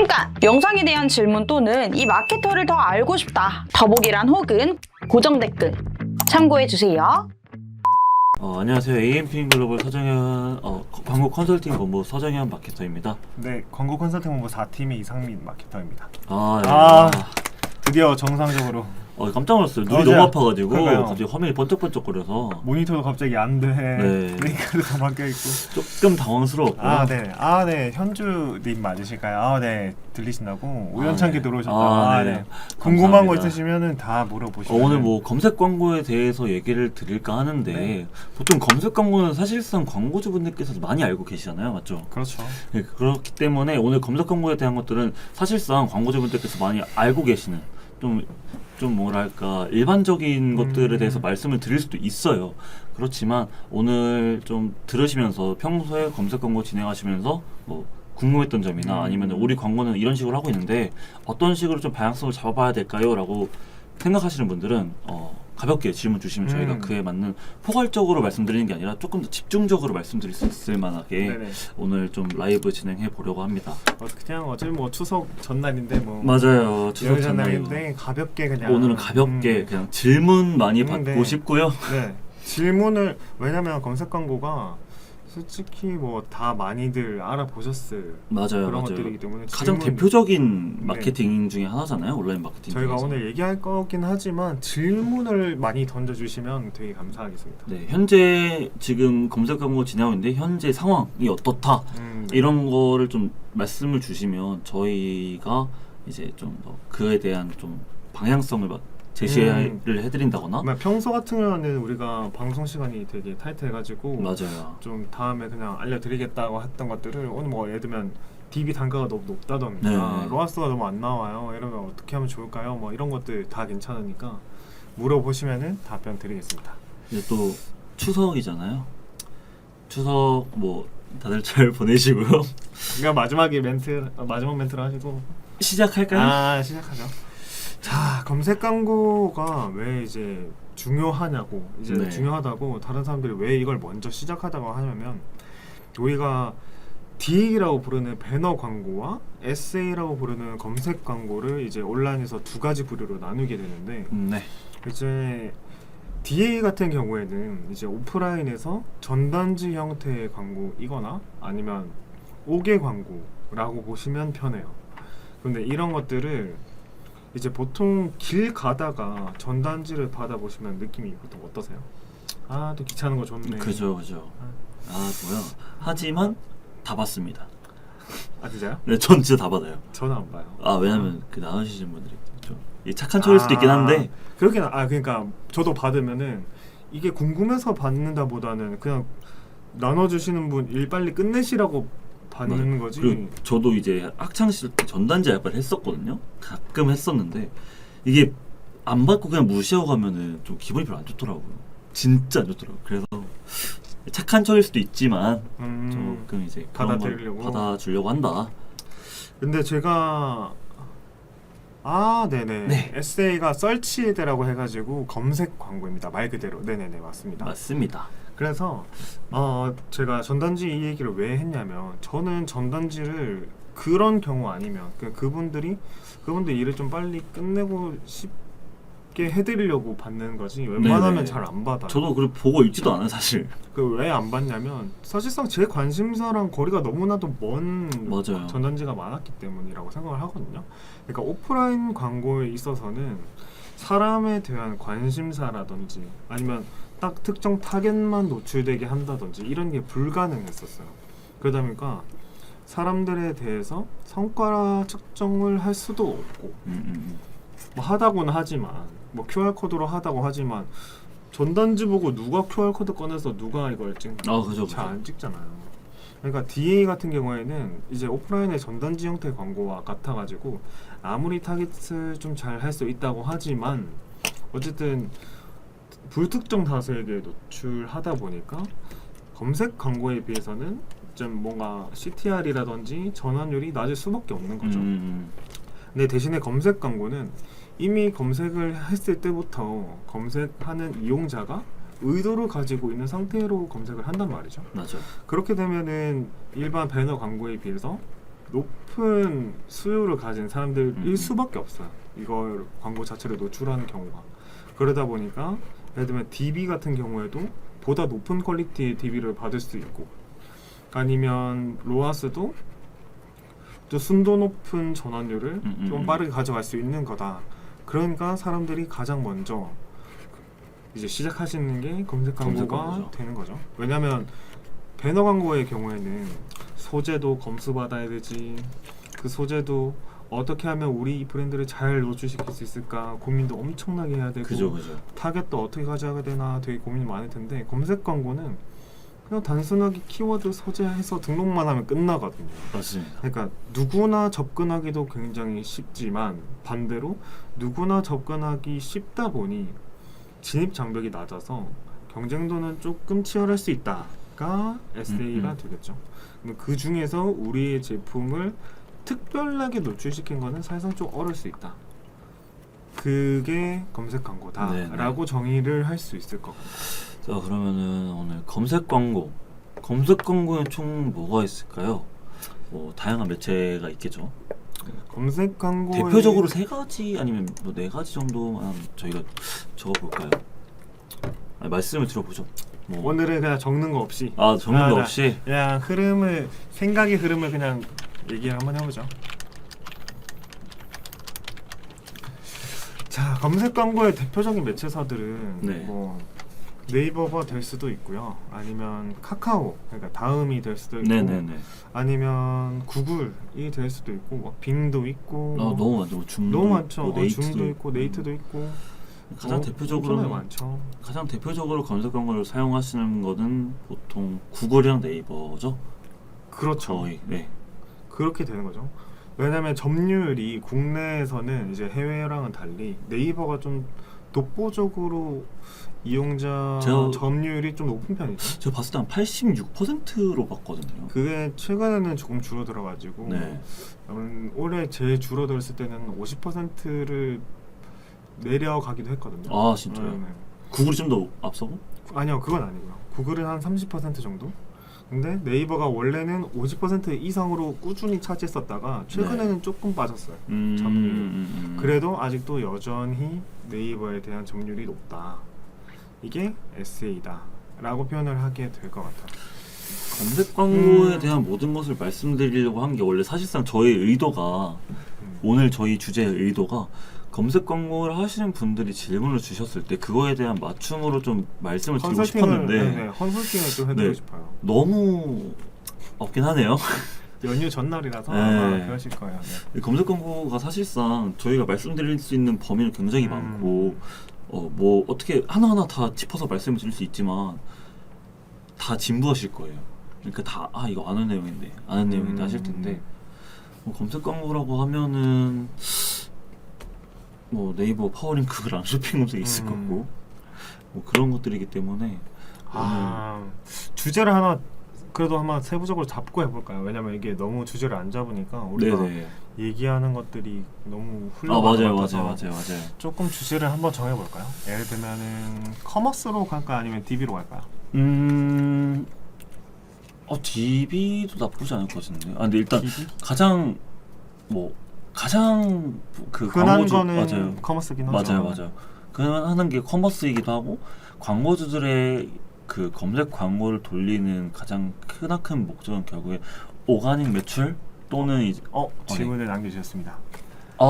잠깐! 영상에 대한 질문 또는 이 마케터를 더 알고 싶다. 더보기란 혹은 고정 댓글 참고해주세요. 안녕하세요. AMP인 글로벌 서정현 광고 컨설팅 본부 서정현 마케터입니다. 네, 광고 컨설팅 본부 4팀의 이상민 마케터입니다. 네. 드디어 정상적으로 깜짝 놀랐어요. 눈이 어제야. 너무 아파가지고 그러니까요. 갑자기 화면이 번쩍번쩍거려서 모니터도 갑자기 안 돼. 네. 스피커도 다 바뀌어 있고. 조금 당황스러웠고요. 네, 현주님 맞으실까요? 네, 들리신다고 우연찮게 네. 들어오셨다. 네. 궁금한 거 감사합니다. 있으시면은 다 물어보시면. 오늘 뭐 검색 광고에 대해서 얘기를 드릴까 하는데 네. 보통 검색 광고는 사실상 광고주분들께서 많이 알고 계시잖아요, 맞죠? 그렇죠. 네, 그렇기 때문에 오늘 검색 광고에 대한 것들은 사실상 광고주분들께서 많이 알고 계시는 좀 뭐랄까 일반적인 것들에 대해서 말씀을 드릴 수도 있어요. 그렇지만 오늘 좀 들으시면서 평소에 검색 광고 진행하시면서 뭐 궁금했던 점이나 아니면 우리 광고는 이런 식으로 하고 있는데 어떤 식으로 좀 방향성을 잡아봐야 될까요? 라고 생각하시는 분들은 가볍게 질문 주시면 저희가 그에 맞는 포괄적으로 말씀드리는 게 아니라 조금 더 집중적으로 말씀드릴 수 있을 만하게 네네. 오늘 좀 라이브 진행해 보려고 합니다. 그냥 어차피 뭐 추석 전날인데 뭐. 맞아요. 추석 전날이고 전날인데 가볍게 그냥. 오늘은 가볍게 그냥 질문 많이 받고 네. 싶고요. 네. 질문을 왜냐면 검색 광고가 솔직히 뭐 다 많이들 알아보셨을 맞아요, 그런 맞아요. 것들이기 때문에 가장 질문- 대표적인 네. 마케팅 중에 하나잖아요, 온라인 마케팅 저희가 중에서. 오늘 얘기할 거긴 하지만 질문을 많이 던져주시면 되게 감사하겠습니다. 네, 현재 지금 검색 광고 진행하고 있는데 현재 상황이 어떻다 네. 이런 거를 좀 말씀을 주시면 저희가 이제 좀 더 그에 대한 좀 방향성을 제시를 해드린다거나. 평소 같은 경우는 우리가 방송 시간이 되게 타이트해가지고 맞아요. 좀 다음에 그냥 알려드리겠다고 했던 것들을 오늘 뭐 예를 들면 DB 단가가 너무 높다던가 네. 로아스가 너무 안 나와요. 이러면 어떻게 하면 좋을까요? 뭐 이런 것들 다 괜찮으니까 물어보시면은 답변 드리겠습니다. 이제 또 추석이잖아요. 추석 뭐 다들 잘 보내시고요. 그러니까 마지막 멘트를 하시고 시작할까요? 시작하죠. 자, 검색 광고가 왜 이제 중요하냐고 이제 네. 중요하다고 다른 사람들이 왜 이걸 먼저 시작하다고 하냐면 우리가 DA라고 부르는 배너 광고와 SA라고 부르는 검색 광고를 이제 온라인에서 두 가지 부류로 나누게 되는데 네. 이제 DA 같은 경우에는 이제 오프라인에서 전단지 형태의 광고이거나 아니면 5개 광고라고 보시면 편해요. 근데 이런 것들을 이제 보통 길 가다가 전단지를 받아보시면 느낌이 보통 어떠세요? 또 귀찮은 거 좋네. 그죠. 뭐야. 하지만 다 받습니다. 진짜요? 네, 전 진짜 다 받아요. 저는 안 봐요. 왜냐면 그 나누시는 분들이 좀 착한 초일 수도 있긴 한데. 그렇긴 그러니까 저도 받으면은 이게 궁금해서 받는다보다는 그냥 나눠주시는 분 일 빨리 끝내시라고 받는 거지. 그리고 저도 이제 학창 시절 때 전단지 알바를 했었거든요. 가끔 했었는데 이게 안 받고 그냥 무시하고 가면은 좀 기분이 별로 안 좋더라고요. 진짜 안 좋더라고요. 그래서 착한 척일 수도 있지만 조금 이제 그런 걸 받아주려고 한다. 근데 제가 네네. 네. SA가 설치에대라고 해가지고 검색 광고입니다. 말 그대로. 네네네, 맞습니다. 맞습니다. 그래서 제가 전단지 이 얘기를 왜 했냐면 저는 전단지를 그런 경우 아니면 그분들 일을 좀 빨리 끝내고 쉽게 해드리려고 받는 거지 웬만하면 잘 안 받아요. 저도 그걸 보고 읽지도 않아요, 사실. 왜 안 받냐면 사실상 제 관심사랑 거리가 너무나도 먼 맞아요. 전단지가 많았기 때문이라고 생각을 하거든요. 그러니까 오프라인 광고에 있어서는 사람에 대한 관심사라든지 아니면 딱 특정 타겟만 노출되게 한다든지 이런 게 불가능했었어요. 그러다 보니까 사람들에 대해서 성과 측정을 할 수도 없고 뭐 하다고는 하지만 뭐 QR코드로 하다고 하지만 전단지 보고 누가 QR코드 꺼내서 누가 이걸 그죠. 잘 안 찍잖아요. 그러니까 DA 같은 경우에는 이제 오프라인의 전단지 형태의 광고와 같아가지고 아무리 타깃을 좀 잘 할 수 있다고 하지만 어쨌든 불특정 다수에게 노출하다 보니까 검색 광고에 비해서는 좀 뭔가 CTR이라든지 전환율이 낮을 수밖에 없는 거죠. 근데 대신에 검색 광고는 이미 검색을 했을 때부터 검색하는 이용자가 의도를 가지고 있는 상태로 검색을 한단 말이죠. 맞아요. 그렇게 되면은 일반 배너 광고에 비해서 높은 수요를 가진 사람들일 음. 수밖에 없어요. 이걸 광고 자체를 노출하는 경우가. 그러다 보니까 예를 들면 DB 같은 경우에도 보다 높은 퀄리티의 DB를 받을 수 있고, 아니면 로하스도 또 순도 높은 전환율을 좀 빠르게 가져갈 수 있는 거다. 그러니까 사람들이 가장 먼저 이제 시작하시는 게 검색 광고가 광고죠. 되는 거죠. 왜냐하면 배너 광고의 경우에는 소재도 검수받아야 되지, 그 소재도 어떻게 하면 우리 이 브랜드를 잘 노출시킬 수 있을까 고민도 엄청나게 해야 되고, 그죠. 타겟도 어떻게 가져가야 되나 되게 고민이 많을 텐데, 검색 광고는 그냥 단순하게 키워드 소재해서 등록만 하면 끝나거든요. 맞습니다. 그러니까 누구나 접근하기도 굉장히 쉽지만 반대로 누구나 접근하기 쉽다 보니 진입 장벽이 낮아서 경쟁도는 조금 치열할 수 있다가 SA가 되겠죠. 그 중에서 우리의 제품을 특별하게 노출시킨 거는 사실상 좀 어려울 수 있다. 그게 검색 광고다라고 정의를 할 수 있을 것 같아요. 자, 그러면은 오늘 검색 광고에 총 뭐가 있을까요? 뭐 다양한 매체가 있겠죠. 검색 광고의 대표적으로 3가지 아니면 뭐 4가지 정도만 저희가 적어볼까요? 아니, 말씀을 들어보죠. 뭐. 오늘은 그냥 적는 거 없이 적는 거 없이 그냥 생각의 흐름을 그냥 얘기를 한번 해보죠. 자, 검색 광고의 대표적인 매체사들은 네. 뭐 네이버가 될 수도 있고요, 아니면 카카오, 그러니까 다음이 될 수도 있고, 네네네. 아니면 구글이 될 수도 있고, 뭐 빙도 있고, 뭐 너무 많죠. 뭐 줌도 너무 많죠. 있고, 네이트도 줌도 있고 네이트도 있고, 가장 엄청나게 많죠. 가장 대표적으로 검색 광고를 사용하시는 거는 보통 구글이랑 네이버죠. 그렇죠. 거의. 네. 그렇게 되는 거죠. 왜냐하면 점유율이 국내에서는 이제 해외랑은 달리 네이버가 좀 독보적으로 이용자 점유율이 좀 높은 편이죠. 제가 봤을 때 한 86%로 봤거든요. 그게 최근에는 조금 줄어들어가지고 네. 올해 제일 줄어들었을 때는 50%를 내려가기도 했거든요. 아, 진짜요? 네. 구글이 좀 더 앞서고? 아니요, 그건 아니고요. 구글은 한 30% 정도. 근데 네이버가 원래는 50% 이상으로 꾸준히 차지했었다가 최근에는 조금 빠졌어요. 점유율. 그래도 아직도 여전히 네이버에 대한 점유율이 높다. 이게 SA다라고 표현을 하게 될 것 같아요. 검색 광고에 대한 모든 것을 말씀드리려고 한 게 원래 사실상 저의 의도가 오늘 저희 주제의 의도가 검색 광고를 하시는 분들이 질문을 주셨을 때 그거에 대한 맞춤으로 좀 말씀을 드리고 싶었는데 컨설팅을 좀 해드리고 네. 싶어요. 너무 없긴 하네요. 연휴 전날이라서 네. 아마 그러실 거예요. 네. 검색 광고가 사실상 저희가 말씀드릴 수 있는 범위는 굉장히 많고 뭐 어떻게 하나하나 다 짚어서 말씀을 드릴 수 있지만 다 진부하실 거예요. 그러니까 다 이거 아는 내용인데 하실 텐데 뭐 검색 광고라고 하면은 뭐 네이버 파워링크랑 쇼핑 검색이 있을 거고 뭐 그런 것들이기 때문에 주제를 하나 그래도 한번 세부적으로 잡고 해볼까요? 왜냐면 이게 너무 주제를 안 잡으니까 우리가 얘기하는 것들이 너무 훌륭한 것 같아서 맞아요. 조금 주제를 한번 정해볼까요? 예를 들면은 커머스로 갈까요? 아니면 DB로 갈까요? DB도 나쁘지 않을 것 같은데. 근데 일단 DB? 가장 그 흔한 광고주 거는 맞아요. 커머스긴 하죠. 맞아요. 그냥 하는 게 커머스이기도 하고 광고주들의 그 검색 광고를 돌리는 가장 크나큰 목적은 결국에 오가닉 매출 또는 이제 질문을 남겨주셨습니다.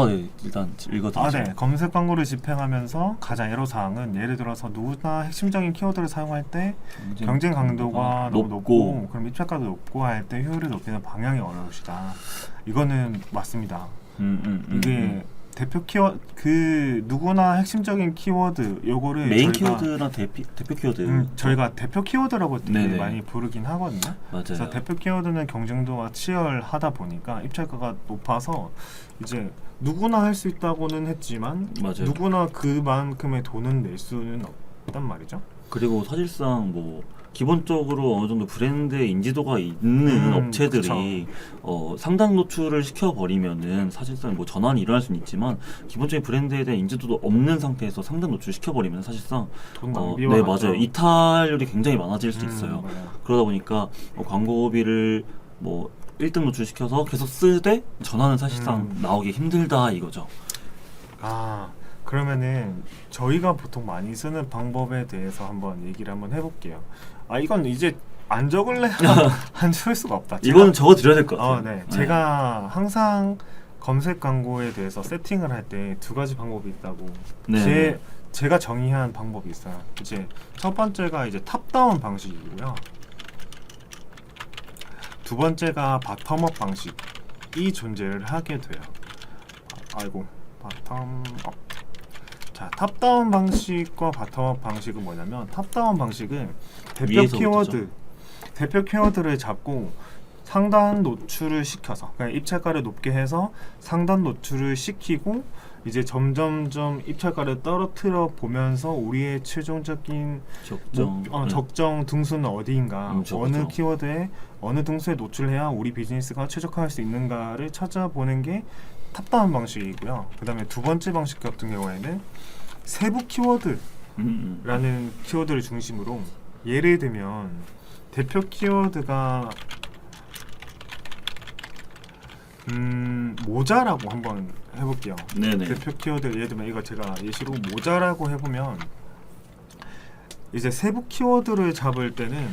네. 일단 읽어드리죠. 네. 검색 광고를 집행하면서 가장 애로사항은 예를 들어서 누구나 핵심적인 키워드를 사용할 때 경쟁 강도가 너무 높고 그럼 입찰가도 높고 할 때 효율을 높이는 방향이 어려우시다. 이거는 맞습니다. 이게 대표 키워드 누구나 핵심적인 키워드 요거를 메인 키워드랑 대표 키워드 저희가 대표 키워드라고 되게 네네. 많이 부르긴 하거든요. 맞아요. 그래서 대표 키워드는 경쟁도가 치열하다 보니까 입찰가가 높아서 이제 누구나 할 수 있다고는 했지만 맞아요. 누구나 그만큼의 돈은 낼 수는 없단 말이죠. 그리고 사실상 뭐 기본적으로 어느 정도 브랜드의 인지도가 있는 업체들이 상단 노출을 시켜버리면은 사실상 뭐 전환이 일어날 수는 있지만 기본적인 브랜드에 대한 인지도도 없는 상태에서 상단 노출 시켜버리면 사실상 돈 낭비와 네 맞아요. 이탈률이 굉장히 많아질 수 있어요. 맞아요. 그러다 보니까 광고비를 뭐 1등 노출시켜서 계속 쓰되 전화는 사실상 나오기 힘들다 이거죠. 아, 그러면은 저희가 보통 많이 쓰는 방법에 대해서 한번 얘기를 한번 해볼게요. 아, 이건 이제 안 적을래야 안 적을 수가 없다. 이거는 적어드려야 될 것 같아요. 네. 제가 항상 검색 광고에 대해서 세팅을 할 때 두 가지 방법이 있다고 네. 제가 정의한 방법이 있어요. 이제 첫 번째가 이제 탑다운 방식이고요. 두 번째가 바텀업 방식이 존재를 하게 돼요. 아이고, 바텀업. 자, 탑다운 방식과 바텀업 방식은 뭐냐면, 탑다운 방식은 대표 키워드를 잡고 상단 노출을 시켜서, 그냥 입찰가를 높게 해서 상단 노출을 시키고 이제 점점점 입찰가를 떨어뜨려 보면서 우리의 최종적인 적정 등수는 어디인가, 어느 키워드에 어느 등수에 노출해야 우리 비즈니스가 최적화할 수 있는가를 찾아보는 게 탑다운 방식이고요. 그 다음에 두 번째 방식 같은 경우에는 세부 키워드라는 키워드를 중심으로, 예를 들면 대표 키워드가 모자라고 한번 해볼게요. 네네. 대표 키워드 예를 들면 이거 제가 예시로 모자라고 해보면, 이제 세부 키워드를 잡을 때는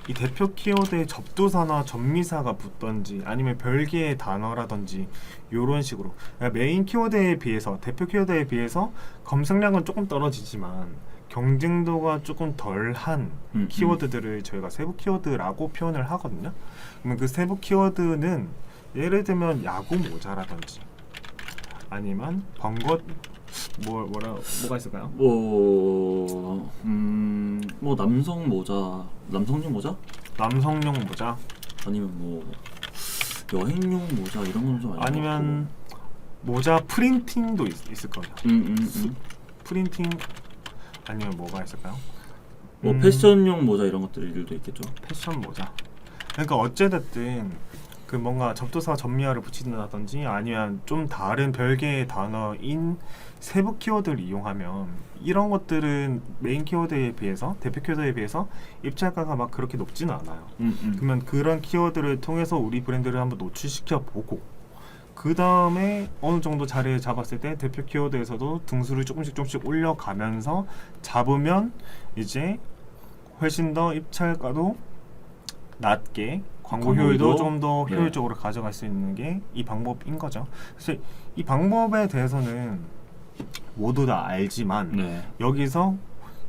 이 대표 키워드에 접두사나 접미사가 붙던지 아니면 별개의 단어라든지 이런 식으로, 그러니까 메인 키워드에 비해서, 대표 키워드에 비해서 검색량은 조금 떨어지지만 경쟁도가 조금 덜한 키워드들을 저희가 세부 키워드라고 표현을 하거든요. 그러면 그 세부 키워드는 예를 들면 야구 모자라든지 아니면 번거 뭐가 있을까요? 뭐 남성 모자, 남성용 모자? 남성용 모자, 아니면 뭐 여행용 모자 이런 건 좀 아니면 모자 프린팅도 있을 거예요. 프린팅 아니면 뭐가 있을까요? 뭐 패션용 모자 이런 것들도 있겠죠. 패션 모자. 그러니까 어찌됐든 그 뭔가 접두사 접미어를 붙인다든지 아니면 좀 다른 별개의 단어인 세부 키워드를 이용하면, 이런 것들은 메인 키워드에 비해서, 대표 키워드에 비해서 입찰가가 막 그렇게 높지는 않아요. 그러면 그런 키워드를 통해서 우리 브랜드를 한번 노출시켜 보고, 그 다음에 어느 정도 자리를 잡았을 때 대표 키워드에서도 등수를 조금씩 올려가면서 잡으면 이제 훨씬 더 입찰가도 낮게 광고 효율도 좀 더 효율적으로 가져갈 수 있는 게 이 방법인 거죠. 사실 이 방법에 대해서는 모두 다 알지만 여기서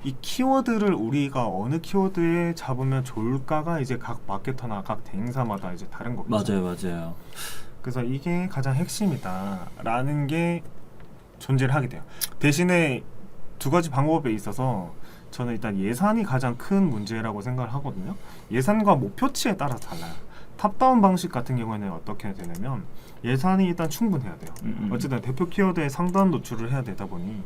이 키워드를 우리가 어느 키워드에 잡으면 좋을까가 이제 각 마케터나 각 대행사마다 이제 다른 거겠죠. 맞아요. 그래서 이게 가장 핵심이다라는 게 존재를 하게 돼요. 대신에 두 가지 방법에 있어서 저는 일단 예산이 가장 큰 문제라고 생각을 하거든요. 예산과 목표치에 따라서 달라요. 탑다운 방식 같은 경우에는 어떻게 되냐면, 예산이 일단 충분해야 돼요. 어쨌든 대표 키워드에 상단 노출을 해야 되다 보니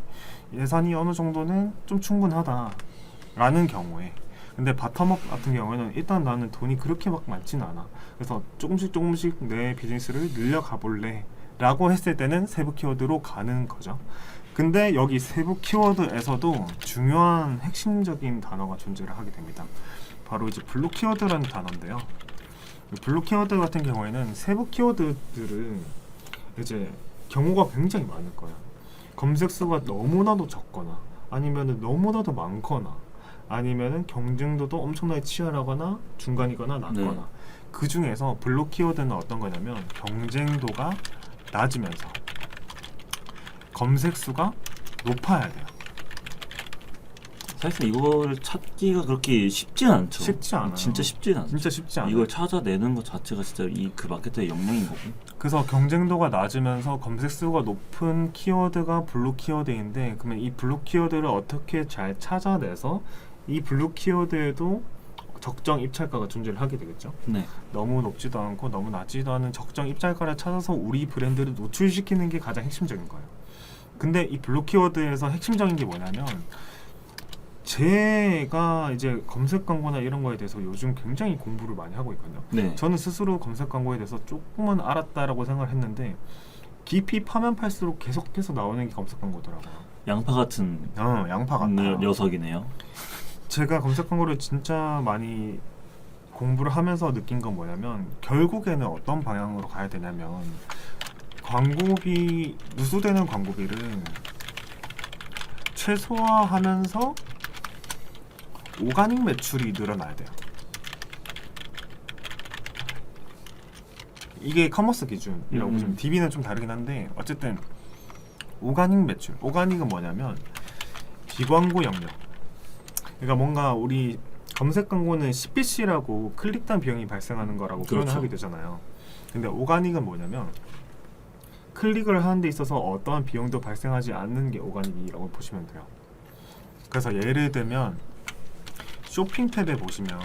예산이 어느 정도는 좀 충분하다라는 경우에, 근데 바텀업 같은 경우에는 일단 나는 돈이 그렇게 막 많지는 않아, 그래서 조금씩 내 비즈니스를 늘려가 볼래 라고 했을 때는 세부 키워드로 가는 거죠. 근데 여기 세부 키워드에서도 중요한 핵심적인 단어가 존재를 하게 됩니다. 바로 이제 블루 키워드라는 단어인데요. 블루 키워드 같은 경우에는 세부 키워드들은 이제 경우가 굉장히 많을 거야. 검색 수가 너무나도 적거나 아니면은 너무나도 많거나 아니면은 경쟁도도 엄청나게 치열하거나 중간이거나 낮거나, 그 중에서 블루 키워드는 어떤 거냐면 경쟁도가 낮으면서 검색 수가 높아야 돼요. 사실 이거를 찾기가 그렇게 쉽진 않죠. 쉽지 않아요. 진짜 쉽진 않죠. 진짜 쉽지 않아요. 이걸 찾아내는 것 자체가 진짜 그 마케터의 역량인 거고. 그래서 경쟁도가 낮으면서 검색 수가 높은 키워드가 블루 키워드인데, 그러면 이 블루 키워드를 어떻게 잘 찾아내서 이 블루 키워드에도 적정 입찰가가 존재를 하게 되겠죠. 너무 높지도 않고 너무 낮지도 않은 적정 입찰가를 찾아서 우리 브랜드를 노출시키는 게 가장 핵심적인 거예요. 근데 이 블루 키워드에서 핵심적인 게 뭐냐면, 제가 이제 검색 광고나 이런 거에 대해서 요즘 굉장히 공부를 많이 하고 있거든요. 저는 스스로 검색 광고에 대해서 조금은 알았다라고 생각을 했는데, 깊이 파면 팔수록 계속해서 나오는 게 검색 광고더라고요. 양파 같은 양파 같아요. 녀석이네요. 제가 검색 광고를 진짜 많이 공부를 하면서 느낀 건 뭐냐면 결국에는 어떤 방향으로 가야 되냐면 광고비 누수되는 광고비를 최소화하면서 오가닉 매출이 늘어나야 돼요. 이게 커머스 기준이라고 보시면 DB는 좀 다르긴 한데 어쨌든 오가닉 매출, 오가닉은 뭐냐면 비광고 영역. 그러니까 뭔가 우리 검색 광고는 CPC라고 클릭당 비용이 발생하는 거라고 그렇죠. 표현을 하게 되잖아요. 근데 오가닉은 뭐냐면 클릭을 하는 데 있어서 어떠한 비용도 발생하지 않는 게 오가닉이라고 보시면 돼요. 그래서 예를 들면 쇼핑 탭에 보시면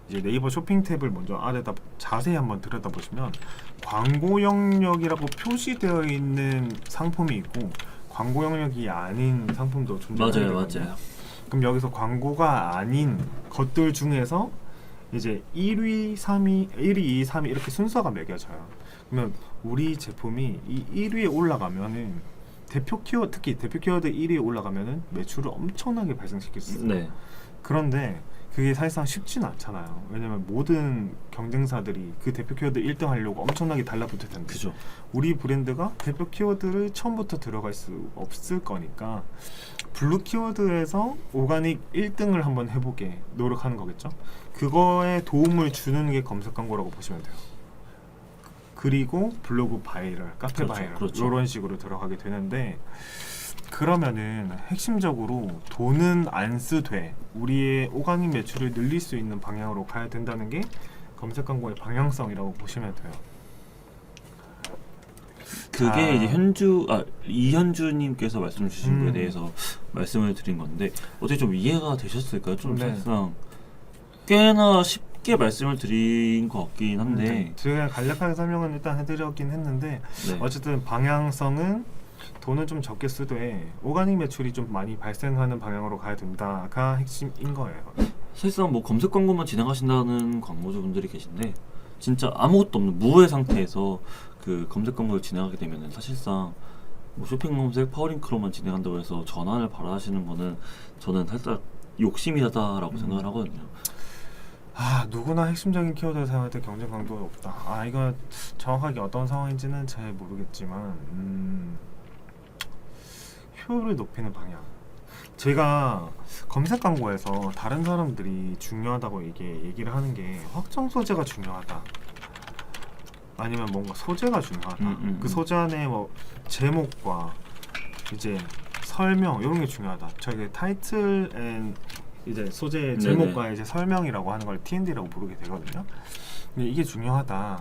이제 네이버 쇼핑 탭을 먼저 아래다 자세히 한번 들여다보시면 광고 영역이라고 표시되어 있는 상품이 있고 광고 영역이 아닌 상품도 존재하게 맞아요, 되거든요. 맞아요. 그럼 여기서 광고가 아닌 것들 중에서 이제 1위, 3위, 1위, 2위, 3위 이렇게 순서가 매겨져요. 그러면 우리 제품이 이 1위에 올라가면은 대표 키워드, 특히 대표 키워드 1위에 올라가면은 매출을 엄청나게 발생시킬 수 있어요. 네. 그런데 그게 사실상 쉽지는 않잖아요. 왜냐면 모든 경쟁사들이 그 대표 키워드 1등 하려고 엄청나게 달라붙을 텐데 그죠. 우리 브랜드가 대표 키워드를 처음부터 들어갈 수 없을 거니까 블루 키워드에서 오가닉 1등을 한번 해보게 노력하는 거겠죠. 그거에 도움을 주는 게 검색 광고라고 보시면 돼요. 그리고 블로그 바이럴, 카페 그렇죠, 바이럴 그렇죠. 이런 식으로 들어가게 되는데 그러면은 핵심적으로 돈은 안 쓰되 우리의 오가닉 매출을 늘릴 수 있는 방향으로 가야 된다는 게 검색 광고의 방향성이라고 보시면 돼요. 그게 이제 이현주님께서 말씀 주신 거에 대해서 말씀을 드린 건데 어떻게 좀 이해가 되셨을까요? 좀 네. 사실상 꽤나 쉽게 말씀을 드린 것 같긴 한데 제가 간략하게 설명은 일단 해드렸긴 했는데 네. 어쨌든 방향성은 돈을 좀 적게 쓰되 오가닉 매출이 좀 많이 발생하는 방향으로 가야 된다가 핵심인 거예요. 사실상 뭐 검색 광고만 진행하신다는 광고주분들이 계신데 진짜 아무것도 없는 무의 상태에서 그 검색 광고를 진행하게 되면은 사실상 뭐 쇼핑 검색 파워링크로만 진행한다고 해서 전환을 바라시는 거는 저는 살짝 욕심이다라고 생각을 하거든요. 누구나 핵심적인 키워드를 사용할 때 경쟁 강도가 없다. 이거 정확하게 어떤 상황인지는 잘 모르겠지만 효율을 높이는 방향. 제가 검색 광고에서 다른 사람들이 중요하다고 얘기를 하는 게 확정 소재가 중요하다. 아니면 뭔가 소재가 중요하다. 그 소재 안에 뭐 제목과 이제 설명 이런 게 중요하다. 저게 타이틀 앤 이제 소재 제목과 이제 설명이라고 하는 걸 T&D라고 부르게 되거든요. 근데 이게 중요하다.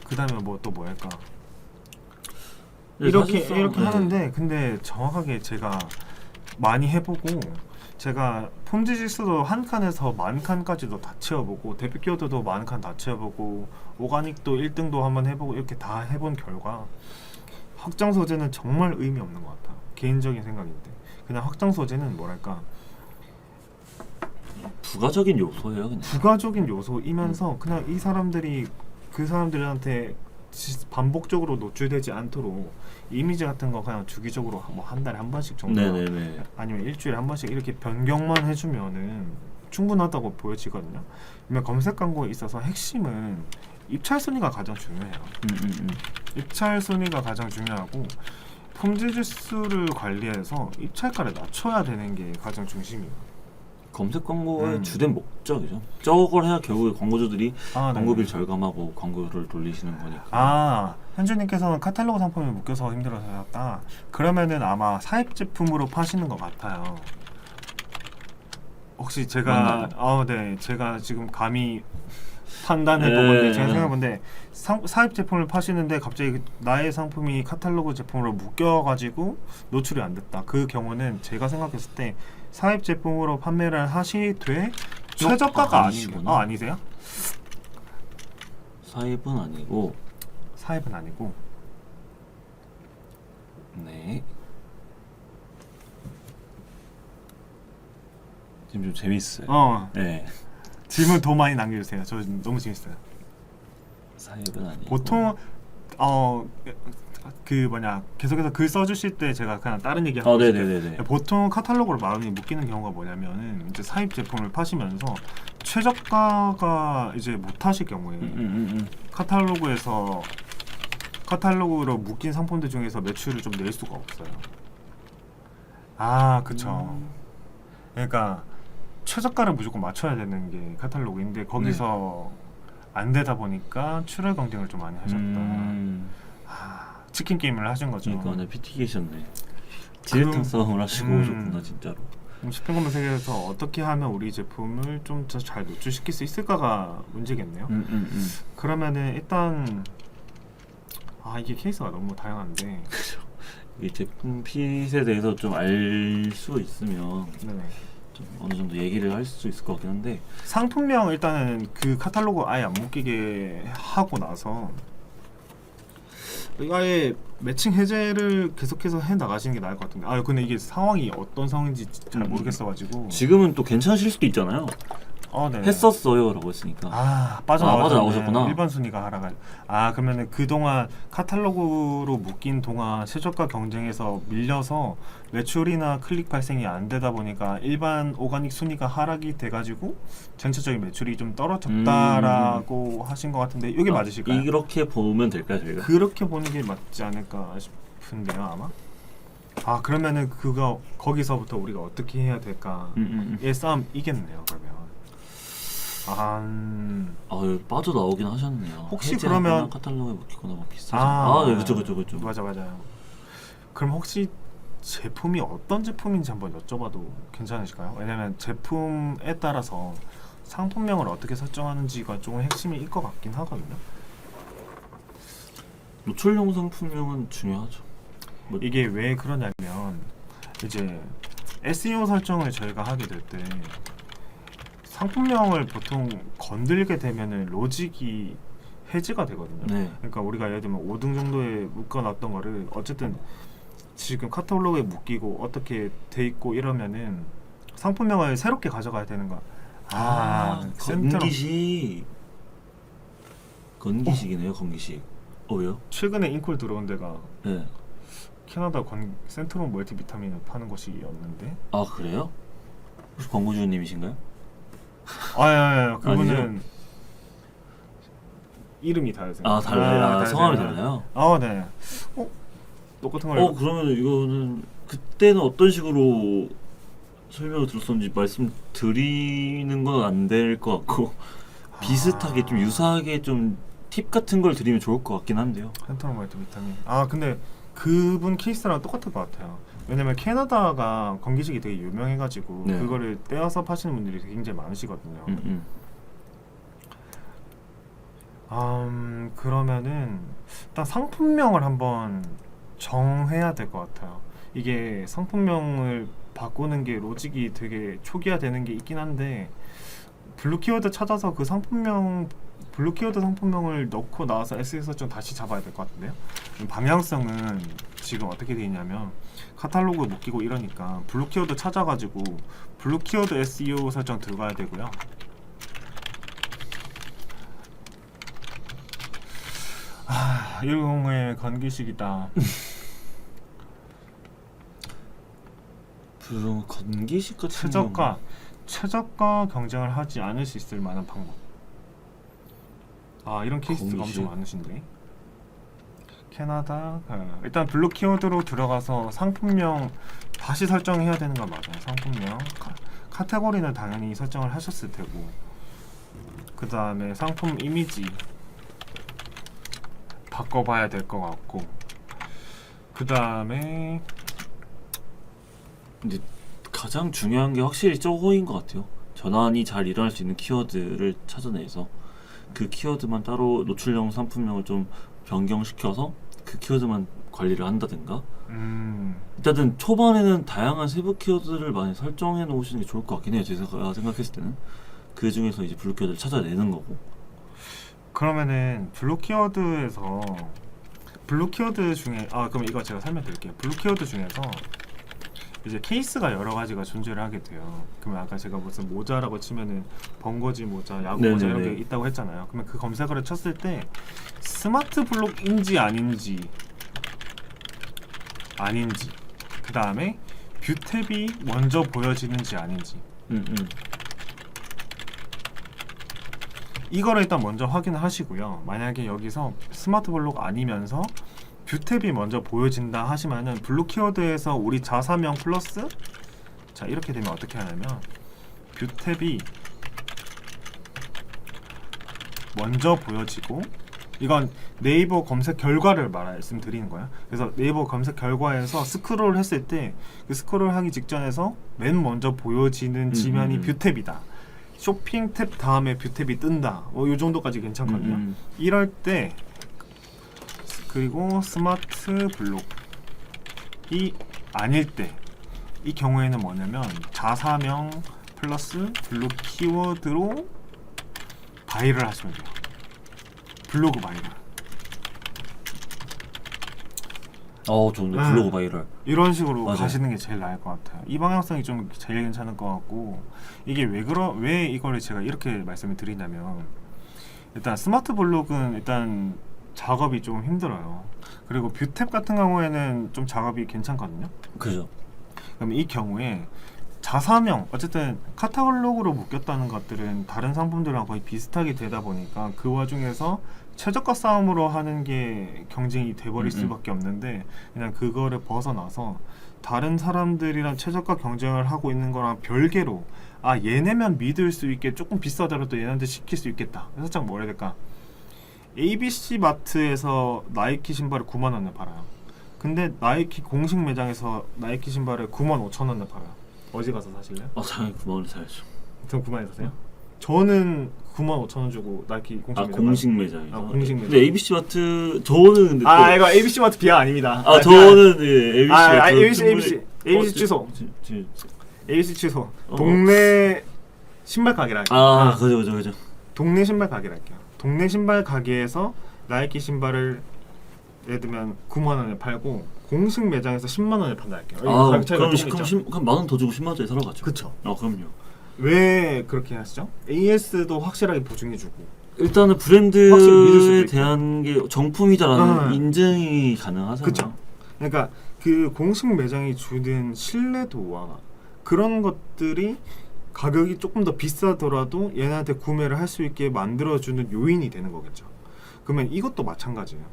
그 다음에 뭐 또 뭐랄까 이렇게 하는데 근데 정확하게 제가 많이 해보고 제가 폼지 지수도 한 칸에서 만 칸까지도 다 채워보고 대표 키워드도 만 칸 다 채워보고 오가닉도 1등도 한번 해보고 이렇게 다 해본 결과 확장 소재는 정말 의미 없는 것 같아요. 개인적인 생각인데 그냥 확장 소재는 뭐랄까 부가적인 요소예요, 그냥. 부가적인 요소이면서 그냥 이 사람들이 그 사람들한테 반복적으로 노출되지 않도록 이미지 같은 거 그냥 주기적으로 뭐 한 달에 한 번씩 정도 네네네. 아니면 일주일에 한 번씩 이렇게 변경만 해주면은 충분하다고 보여지거든요. 그러면 검색 광고에 있어서 핵심은 입찰 순위가 가장 중요해요. 입찰 순위가 가장 중요하고 폼지 지수를 관리해서 입찰가를 낮춰야 되는 게 가장 중심이에요. 검색 광고의 주된 목적이죠. 저걸 해야 결국에 광고주들이 광고비를 네. 절감하고 광고를 돌리시는 거니까. 현주님께서는 카탈로그 상품에 묶여서 힘들어서 하셨다. 그러면은 아마 사입 제품으로 파시는 것 같아요. 혹시 제가 네, 제가 지금 감히 판단해 보건데 제가 생각해본데 사입 제품을 파시는데 갑자기 나의 상품이 카탈로그 제품으로 묶여가지고 노출이 안 됐다. 그 경우는 제가 생각했을 때 사입 제품으로 판매를 하시되 최저가가 아니시구나. 아니세요? 사입은 아니고. 사입은 아니고. 네. 지금 좀 재밌어요. 네. 질문 더 많이 남겨주세요. 저 너무 재밌어요. 사입은 아니고. 보통 계속해서 글 써주실 때 제가 그냥 다른 얘기 하고 네네네네. 보통 카탈로그로 마음이 묶이는 경우가 뭐냐면은 이제 사입 제품을 파시면서 최저가가 이제 못하실 경우에 카탈로그로 묶인 상품들 중에서 매출을 좀 낼 수가 없어요. 아, 그쵸. 그러니까 최저가를 무조건 맞춰야 되는 게 카탈로그인데 거기서 안 되다 보니까 출혈 경쟁을 좀 많이 하셨다. 아, 치킨 게임을 하신 거죠. 그러니까 네, PT 계셨네. 디렉팅 싸움을 하시고 오셨구나 진짜로. 식품검사 세계에서 어떻게 하면 우리 제품을 좀 더 잘 노출시킬 수 있을까가 문제겠네요. 그러면은 일단 이게 케이스가 너무 다양한데 이 제품 핏에 대해서 좀 알 수 있으면 네네. 좀 어느 정도 얘기를 할 수 있을 것 같긴 한데 상품명 일단은 그 카탈로그 아예 안 묶이게 하고 나서 아예 매칭 해제를 계속해서 해 나가시는 게 나을 것 같은데 근데 이게 상황이 어떤 상황인지 잘 모르겠어가지고 지금은 또 괜찮으실 수도 있잖아요. 네. 했었어요 라고 했으니까 빠져나오셨구나. 일반 순위가 하락한. 그러면은 그동안 카탈로그로 묶인 동안 최저가 경쟁에서 밀려서 매출이나 클릭 발생이 안 되다 보니까 일반 오가닉 순위가 하락이 돼가지고 전체적인 매출이 좀 떨어졌다라고 하신 것 같은데 이게 맞으실까요? 이렇게 보면 될까요 저희가? 그렇게 보는 게 맞지 않을까 싶은데요 아마. 그러면은 거기서부터 우리가 어떻게 해야 될까? 의 싸움 이겠네요 그러면. 빠져나오긴 하셨네요. 혹시 그러면 카탈로그에 먹히거나 뭐 비슷하죠. 네, 그쵸. 맞아요. 그럼 혹시 제품이 어떤 제품인지 한번 여쭤봐도 괜찮으실까요? 왜냐면 제품에 따라서 상품명을 어떻게 설정하는지가 조금 핵심일 것 같긴 하거든요. 노출용 상품명은 중요하죠. 이게 왜 그러냐면 이제 SEO 설정을 저희가 하게 될 때 상품명을 보통 건들게 되면은 로직이 해지가 되거든요. 네. 그러니까 우리가 예를 들면 5등 정도에 묶어놨던 거를 어쨌든 지금 카탈로그에 묶이고 어떻게 돼 있고 이러면은 상품명을 새롭게 가져가야 되는 거야. 건기식이네요. 건기식. 왜요? 최근에 인콜 들어온 데가 네. 캐나다 센트론 멀티비타민을 파는 곳이었는데. 그래요? 혹시 광고주님이신가요? 그분은 아니죠? 이름이 다르세요. 달라요. 성함이 달라요? 네. 똑같은 걸. 그러면 이거는 그때는 어떤 식으로 설명을 들었었는지 말씀드리는 건 안 될 것 같고 비슷하게 좀 유사하게 좀 팁 같은 걸 드리면 좋을 것 같긴 한데요. 센트럴 멀티비타민. 근데 그분 케이스랑 똑같을 것 같아요. 왜냐면 캐나다가 건기식이 되게 유명해가지고 네. 그거를 떼어서 파시는 분들이 굉장히 많으시거든요. 그러면은 일단 상품명을 한번 정해야 될 것 같아요. 이게 상품명을 바꾸는 게 로직이 되게 초기화되는 게 있긴 한데 블루 키워드 찾아서 그 블루 키워드 상품명을 넣고 나와서 SEO 설정 다시 잡아야 될 것 같은데요. 방향성은 지금 어떻게 돼 있냐면 카탈로그 묶이고 이러니까 블루 키워드 찾아가지고 블루 키워드 SEO 설정 들어가야 되고요. 일공의 건기식이다. 건기식 같은 최저가 경쟁을 하지 않을 수 있을 만한 방법. 이런 케이스가 건기식. 엄청 많으신데. 캐나다 일단 블루 키워드로 들어가서 상품명 다시 설정해야 되는 건 맞아요. 상품명 카테고리는 당연히 설정을 하셨을 테고 그 다음에 상품 이미지 바꿔봐야 될 것 같고 그 다음에 근데 가장 중요한 게 확실히 저거인 것 같아요. 전환이 잘 일어날 수 있는 키워드를 찾아내서 그 키워드만 따로 노출형 상품명을 좀 변경시켜서 그 키워드만 관리를 한다든가 일단은 초반에는 다양한 세부 키워드를 많이 설정해 놓으시는 게 좋을 것 같긴 해요. 제가 생각했을 때는 그 중에서 이제 블루 키워드를 찾아내는 거고. 그러면은 블루 키워드에서 블루 키워드 중에 그럼 이거 제가 설명드릴게요. 블루 키워드 중에서 이제 케이스가 여러 가지가 존재를 하게 돼요. 그러면 아까 제가 무슨 모자라고 치면은 번거지 모자, 야구 모자 이런 게 있다고 했잖아요. 그러면 그 검색어를 쳤을 때 스마트 블록인지 아닌지 그 다음에 뷰 탭이 먼저 보여지는지 아닌지 이거를 일단 먼저 확인을 하시고요. 만약에 여기서 스마트 블록 아니면서 뷰 탭이 먼저 보여진다 하시면은 블록 키워드에서 우리 자사명 플러스 자 이렇게 되면 어떻게 하냐면 뷰 탭이 먼저 보여지고 이건 네이버 검색 결과를 말씀드리는 거야. 그래서 네이버 검색 결과에서 스크롤 했을 때 그 스크롤 하기 직전에서 맨 먼저 보여지는 지면이 뷰 탭이다. 쇼핑 탭 다음에 뷰 탭이 뜬다. 이 정도까지 괜찮거든요. 이럴 때 그리고 스마트 블록이 아닐 때 이 경우에는 뭐냐면 자사명 플러스 블록 키워드로 바이럴 하시면 돼요. 블로그 바이럴. 좋은데 블로그 바이럴. 이런 식으로 맞아요. 가시는 게 제일 나을 것 같아요. 이 방향성이 좀 제일 괜찮을 것 같고 이게 왜 이거를 제가 이렇게 말씀을 드리냐면 일단 스마트 블록은 일단 작업이 좀 힘들어요. 그리고 뷰 탭 같은 경우에는 좀 작업이 괜찮거든요. 그죠. 그럼 이 경우에 자사명 어쨌든 카탈로그로 묶였다는 것들은 다른 상품들이랑 거의 비슷하게 되다 보니까 그 와중에서 최저가 싸움으로 하는 게 경쟁이 돼버릴 수밖에 없는데 그냥 그거를 벗어나서 다른 사람들이랑 최저가 경쟁을 하고 있는 거랑 별개로 얘네면 믿을 수 있게 조금 비싸더라도 얘네한테 시킬 수 있겠다. 살짝 뭐라 해야 될까? ABC 마트에서 나이키 신발을 9만 원에 팔아요. 근데 나이키 공식 매장에서 나이키 신발을 9만 5천 원에 팔아요. 어디 가서 사실래요? 당연히 9만 원에 사야죠. 전 9만 원에 사세요? 저는 9만 5천 원 주고 나이키 공식 매장 공식 매장에서. 공식 매장. 근데 ABC 마트 저는 근데 이거 ABC 마트 비하 아닙니다. 저는 ABC ABC 취소. ABC 취소. 어. 동네 신발 가게라 할게요. 그죠. 동네 신발 가게라 할게요. 동네 신발 가게에서 나이키 신발을 예를 들면 9만 원에 팔고 공식 매장에서 10만 원에 판다 할게요. 가격 차이가 조금 있죠. 그럼 만 원 더 주고 10만 원짜리 사러 가죠. 그쵸. 그럼요. 왜 그렇게 하시죠? AS도 확실하게 보증해주고 일단은 확실히 믿을 브랜드에 수도 있고. 대한 게 정품이다라는 인증이 가능하잖아요. 그쵸. 그러니까 그 공식 매장이 주는 신뢰도와 그런 것들이 가격이 조금 더 비싸더라도 얘네한테 구매를 할 수 있게 만들어주는 요인이 되는 거겠죠. 그러면 이것도 마찬가지예요.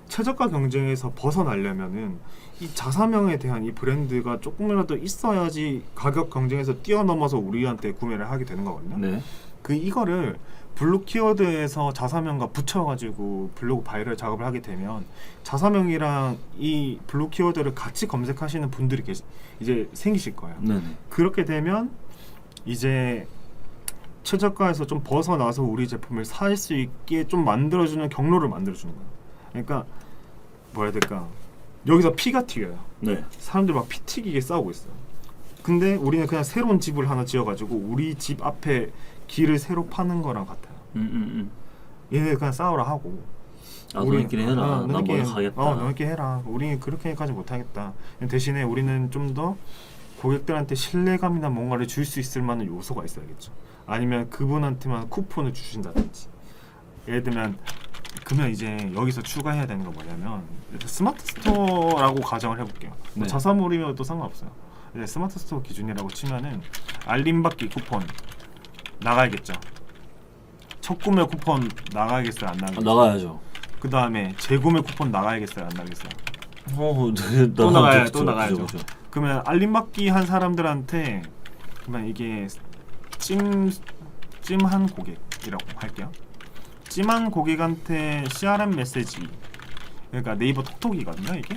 최저가 경쟁에서 벗어나려면은 이 자사명에 대한 이 브랜드가 조금이라도 있어야지 가격 경쟁에서 뛰어넘어서 우리한테 구매를 하게 되는 거거든요. 네. 이거를 블록 키워드에서 자사명과 붙여가지고 블로그 바이럴 작업을 하게 되면 자사명이랑 이 블록 키워드를 같이 검색하시는 분들이 이제 생기실 거예요. 네네. 그렇게 되면 이제 최저가에서 좀 벗어나서 우리 제품을 살 수 있게 좀 만들어주는 경로를 만들어주는 거예요. 그러니까 뭐라 해야 될까? 여기서 피가 튀겨요. 네. 사람들 막 피 튀기게 싸우고 있어요. 근데 우리는 그냥 새로운 집을 하나 지어가지고 우리 집 앞에 길을 새로 파는 거랑 같아요. 얘네 그냥 싸우라 하고. 너네끼리 해라. 난 먼저 가겠다. 너네끼리 해라. 우리는 그렇게까지 못하겠다. 대신에 우리는 좀 더 고객들한테 신뢰감이나 뭔가를 줄 수 있을 만한 요소가 있어야겠죠. 아니면 그분한테만 쿠폰을 주신다든지. 예를 들면 그러면 이제 여기서 추가해야 되는 건 뭐냐면 스마트 스토어라고 가정을 해볼게요. 네. 자사몰이면 또 상관없어요. 이제 스마트 스토어 기준이라고 치면은 알림받기 쿠폰 나가야겠죠. 첫 구매 쿠폰 나가야겠어요, 안 나가겠어요? 나가야죠. 그 다음에 재구매 쿠폰 나가야겠어요, 안 나가겠어요? 또 나가야죠. 그죠. 그러면 알림받기 한 사람들한테 그러면 이게 찜한 고객이라고 할게요. 찜한 고객한테 CRM 메시지, 그러니까 네이버 톡톡이거든요, 이게.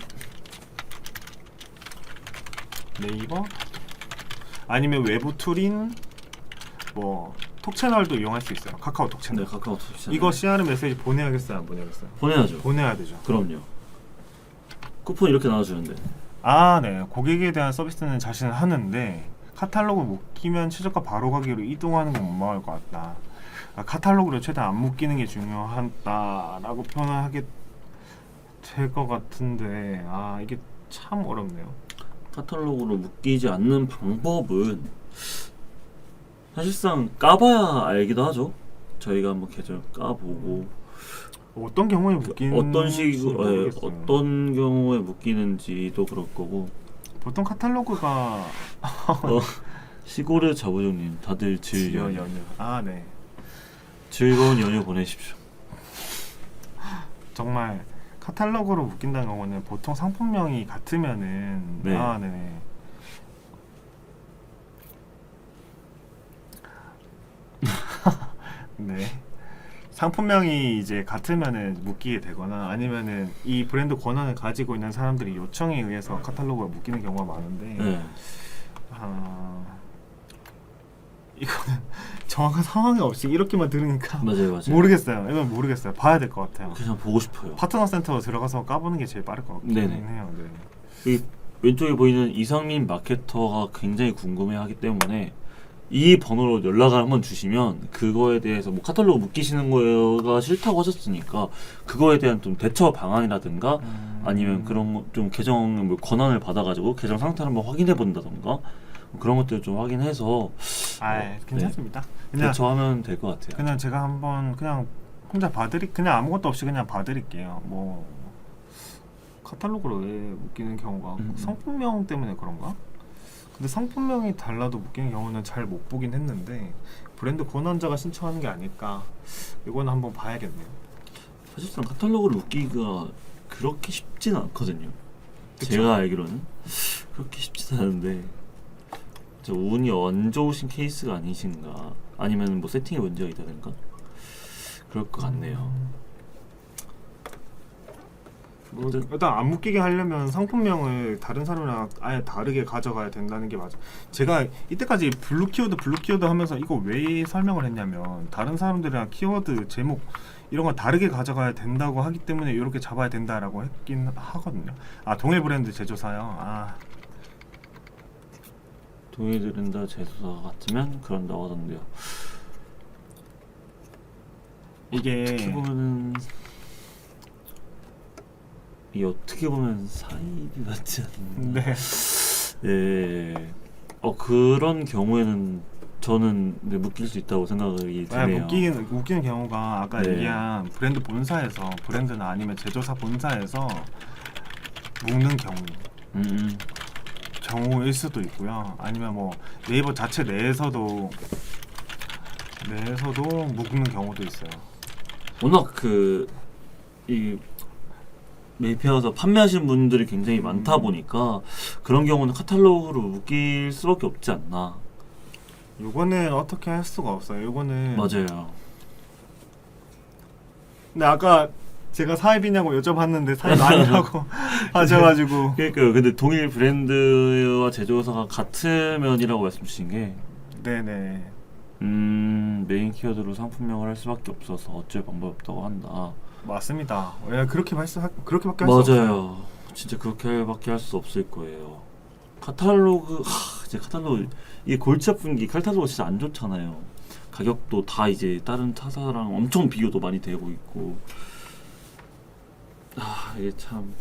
네이버 톡톡. 아니면 외부 툴인 뭐 톡 채널도 이용할 수 있어요. 카카오톡 채널. 네, 카카오톡 채널. 이거 CRM 메시지 보내야겠어요, 안 보내야겠어요? 보내야죠. 보내야 되죠. 그럼요. 쿠폰 이렇게 나눠주는데. 네. 고객에 대한 서비스는 자신은 하는데 카탈로그 묶이면 최저가 바로 가기로 이동하는 건 못 막을 것 같다. 카탈로그를 최대한 안 묶이는 게 중요하다라고 표현을 하게 될 것 같은데 이게 참 어렵네요. 카탈로그로 묶이지 않는 방법은 사실상 까봐야 알기도 하죠. 저희가 한번 계정 까보고 어떤 경우에 묶이는 어떤 식으로 어떤 경우에 묶이는지도 그럴 거고. 보통 카탈로그가 시골의 자부정님 다들 질연. 네. 즐거운 연휴 보내십시오. 정말 카탈로그로 묶인다는 경우는 보통 상품명이 같으면은 네. 네네. 네. 상품명이 이제 같으면은 묶이게 되거나 아니면은 이 브랜드 권한을 가지고 있는 사람들이 요청에 의해서 카탈로그가 묶이는 경우가 많은데 네. 이거는 정확한 상황이 없이 이렇게만 들으니까 맞아요. 모르겠어요. 이건 모르겠어요. 봐야 될 것 같아요. 그냥 보고 싶어요. 파트너 센터 들어가서 까보는 게 제일 빠를 것 같긴 네네. 해요. 네. 이 왼쪽에 보이는 이상민 마케터가 굉장히 궁금해하기 때문에 이 번호로 연락을 한번 주시면 그거에 대해서 뭐 카탈로그 묶이시는 거가 싫다고 하셨으니까 그거에 대한 좀 대처 방안이라든가 아니면 그런 거 좀 계정 뭐 권한을 받아가지고 계정 상태를 한번 확인해 본다던가 그런 것들을 좀 확인해서 괜찮습니다. 네, 그냥 대처하면 될 것 같아요. 그냥 제가 한번 그냥 혼자 그냥 아무것도 없이 그냥 봐드릴게요. 뭐 카탈로그로 왜 묶이는 경우가 상품명 때문에 그런가? 근데 상품명이 달라도 묶이는 경우는 잘 못 보긴 했는데 브랜드 권한자가 신청하는 게 아닐까? 이거는 한번 봐야겠네요. 사실상 카탈로그를 묶기가 그렇게 쉽진 않거든요. 그쵸? 제가 알기로는 그렇게 쉽진 않은데 운이 안 좋으신 케이스가 아니신가 아니면 뭐 세팅에 문제가 있다든가 그럴 것 같네요. 뭐 일단 안 묶이게 하려면 상품명을 다른 사람이랑 아예 다르게 가져가야 된다는 게 맞아. 제가 이때까지 블루 키워드 하면서 이거 왜 설명을 했냐면 다른 사람들이랑 키워드 제목 이런 거 다르게 가져가야 된다고 하기 때문에 이렇게 잡아야 된다라고 했긴 하거든요. 동일 브랜드 제조사요. 동일 브랜드 제조사 같으면 그런다고 하던데요. 이게 어떻게 보면 사이비 같지 않나. 네. 네. 그런 경우에는 저는 묶일 수 있다고 생각이 드네요. 묶이는 경우가 아까 네. 얘기한 브랜드 본사에서 브랜드나 아니면 제조사 본사에서 묶는 경우일 수도 있고요. 아니면 뭐 네이버 자체 내에서도 묶는 경우도 있어요. 워낙 이 매입해와서 판매하시는 분들이 굉장히 많다 보니까 그런 경우는 카탈로그로 묶일 수밖에 없지 않나. 요거는 어떻게 할 수가 없어요. 요거는 맞아요. 근데 아까 제가 사입이냐고 여쭤봤는데 사입 아니라고 하셔가지고 그러니까요. 근데 동일 브랜드와 제조사가 같으면이라고 말씀 주신 게 네네. 메인 키워드로 상품명을 할 수밖에 없어서 어쩔 방법이 없다고 한다. 맞습니다. 그렇게밖에 할 수 없어요. 맞아요. 진짜 그렇게밖에 할 수 없을 거예요. 카탈로그 이게 골치 아픈 게 카탈로그 진짜 안 좋잖아요. 가격도 다 이제 다른 타사랑 엄청 비교도 많이 되고 있고 이게 참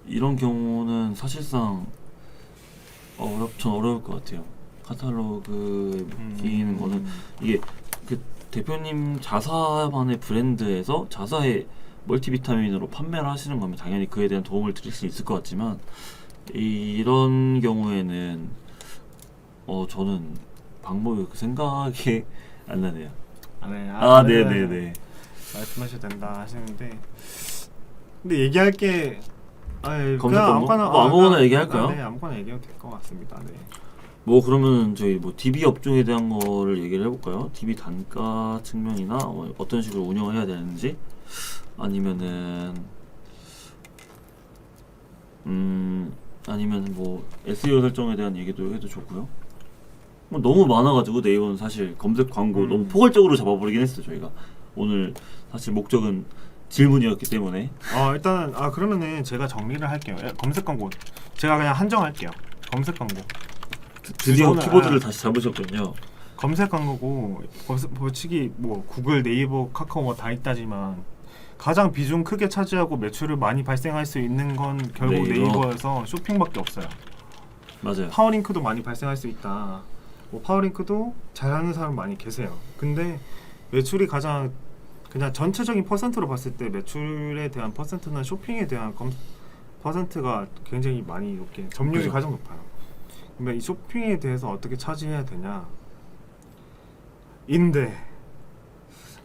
이런 경우는 사실상 전 어려울 것 같아요. 카탈로그에 묶이는 거는 이게 대표님 자사만의 브랜드에서 자사의 멀티비타민으로 판매를 하시는 거면 당연히 그에 대한 도움을 드릴 수 있을 것 같지만 이런 경우에는 저는 방법이 생각이 안 나네요. 네네네. 말씀하셔도 된다 하시는데 근데 얘기할 게 검색 아무거나 얘기할까요? 네, 아무거나 얘기해도 될 것 같습니다. 네. 뭐 그러면 저희 뭐 DB 업종에 대한 거를 얘기를 해볼까요? DB 단가 측면이나 어떤 식으로 운영을 해야 되는지 아니면은 뭐 SEO 설정에 대한 얘기도 해도 좋고요. 뭐 너무 많아가지고 네이버는 사실 검색 광고 너무 포괄적으로 잡아버리긴 했어요. 저희가 오늘 사실 목적은 질문이었기 때문에 일단은 그러면은 제가 정리를 할게요. 검색 광고 제가 그냥 한정할게요. 검색 광고 드디어 키보드를 다시 잡으셨군요. 검색 광고고 솔직히 뭐 구글, 네이버, 카카오 뭐 다 있다지만 가장 비중 크게 차지하고 매출을 많이 발생할 수 있는 건 결국 네이버에서 쇼핑밖에 없어요. 맞아요. 파워링크도 많이 발생할 수 있다. 뭐 파워링크도 잘하는 사람 많이 계세요. 근데 매출이 가장 그냥 전체적인 퍼센트로 봤을 때 매출에 대한 퍼센트나 쇼핑에 대한 퍼센트가 굉장히 많이 이렇게 점유율이 그죠. 가장 높아요. 그러면 이 쇼핑에 대해서 어떻게 차지해야 되냐? 인데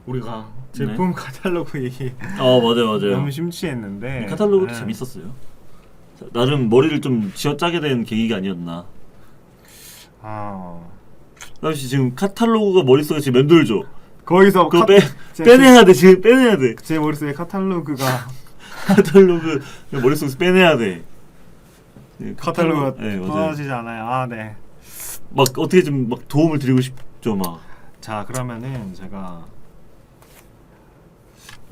우리가 제품 카탈로그 얘기 맞아요. 너무 심취했는데 카탈로그도 재밌었어요. 나름 머리를 좀 쥐어짜게 된 계기가 아니었나. 혹시 지금 카탈로그가 머릿속에 지금 맴돌죠? 거기서 그거 빼내야 돼. 지금 빼내야 돼. 제 머릿속에 카탈로그가 카탈로그 머릿속에서 빼내야 돼. 카탈로그가 네, 맞아요. 떨어지지 않아요. 네. 막 어떻게 좀 막 도움을 드리고 싶죠, 막. 자, 그러면은 제가